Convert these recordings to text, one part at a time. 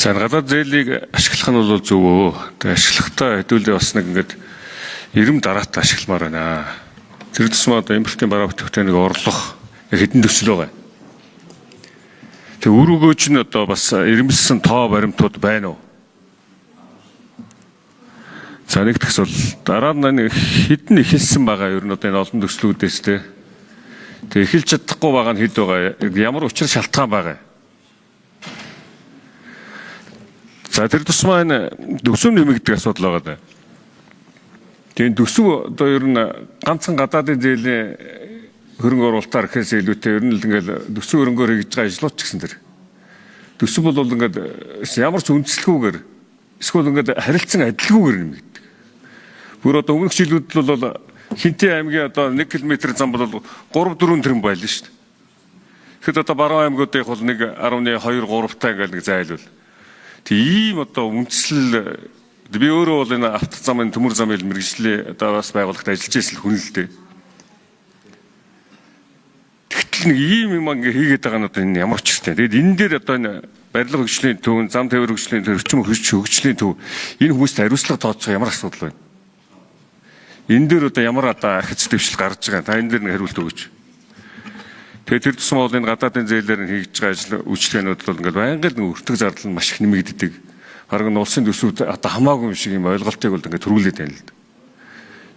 За гадаад зээлийг ашиглах нь бол зөв өө. Тэгээ ашиглахдаа хэдүүлээ бас нэг ингээд ирэм дараатай ашигламаар байна. Тэр тусмаа одоо импортын бараа бүтээгдэхүүн нэг орлох хэдэн төсөл байгаа. Тэгээ үр өгөөж нь одоо бас ирэмэлсэн тоо баримтууд байна уу? За нэгтгэс бол дараа нь хэдэн эхэлсэн байгаа ер нь одоо энэ олон төслүүдээс те. Тэгээ эхэлж чадахгүй байгаа нь хэд байгаа? Ямар учир шалтгаан байгаа? За тэр тусмаа энэ төсөв нэмэгдэх асуудал байгаа даа. Тэгээ төсөв одоо ер нь ганцхан гадаадын зээлийн хөрөнгө оруулалтаар гэхээс илүүтэй ер нь л ингээл төсөв хөрөнгөөр хийж байгаа ажлууд ч гэсэн тэр. Төсөв бол ингээд ямар ч үндэслэхгүйгээр эсвэл ингээд харилцан адилгүйгээр нэмэгддэг. Бүр одоо өмнөх жилүүд бол Хинтээ аймгийн одоо 1 км зам бол 3-4 тэрбум байлаа шүү дээ. Тэгэхэд одоо баруун аймагуудын бол 1.2-3 та ингээд нэг зайлвал. Тэг ийм одоо үндэслэл би өөрөө бол энэ автозамын төмөр замын мэргэжлийн одоо бас байгууллагт ажиллаж байсан хүн л дээ. Тэгтэл нэг ийм юм ингээ хийгээд байгаа нь одоо энэ ямар учиртай. Тэгэд энэ дээр одоо энэ барилга хөгжлийн төв, зам тээвэр хөгжлийн төв, орчин хөгжлийн төв энэ хүмүүст хариуцлага тооцох ямар асуудал байна? Энэ дээр одоо ямар одоо ахиц дэвшил гарч байгаа. Та энэ дээр нэг хариулт өгөөч. Тэгээд тэр тусмаа бол энэ гадаадын зээлээр нь хийж байгаа ажил үйлчлэгээнүүд бол ингээд байнгын нэг өртөг зардал нь маш их нэмэгддэг. Харин улсын төсөвд одоо хамаагүй юм шиг юм ойлголтыг бол ингээд төрүүлээд байна л да.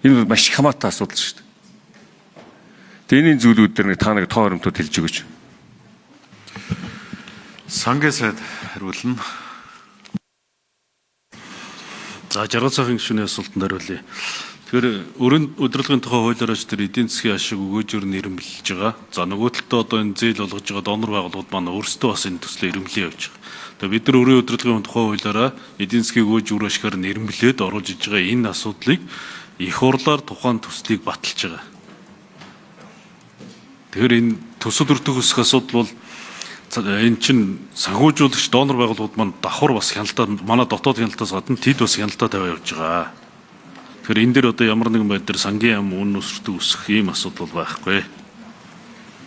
Энэ бол маш их хамаатай асуудал шүү дээ. Тэгээд энэ зүйлүүд дээр нэг та нэг тоо баримтууд хэлж өгөөч. Сангийн сайд хариулна. За жаргал цахим гишүүний асуултанд хариулъя. Тэгэхээр өрөнд удирдлагын тухай хуулиараач тэр эдийн засгийн ашиг өгөөжөөр нь ирэмбэлж байгаа. За нөгөө талдаа одоо энэ зээл болгож байгаа донор байгууллагууд маань өөрсдөө бас энэ төслөө ирэмблэн явж байгаа. Тэгээ бид нар өрийн удирдлагын тухай хуулиараа эдийн засгийн өгөөж үр ашгаар нь ирэмблээд оруулж иж байгаа энэ асуудлыг их хурлаар тухайн төслийг баталж байгаа. Тэгэхээр энэ төсөл өртөх өсөх асуудал бол энэ чинь санхүүжуулагч донор байгууллагууд маань давхар бас хяналтаа манай дотоод хяналтаас гадна тэд бас хяналтаа тавиа явж байгаа. Тэгэхээр энэ дээр одоо ямар нэгэн байдлаар сангийн яам үнэн өсөлтөд өсөх ийм асуудал байхгүй.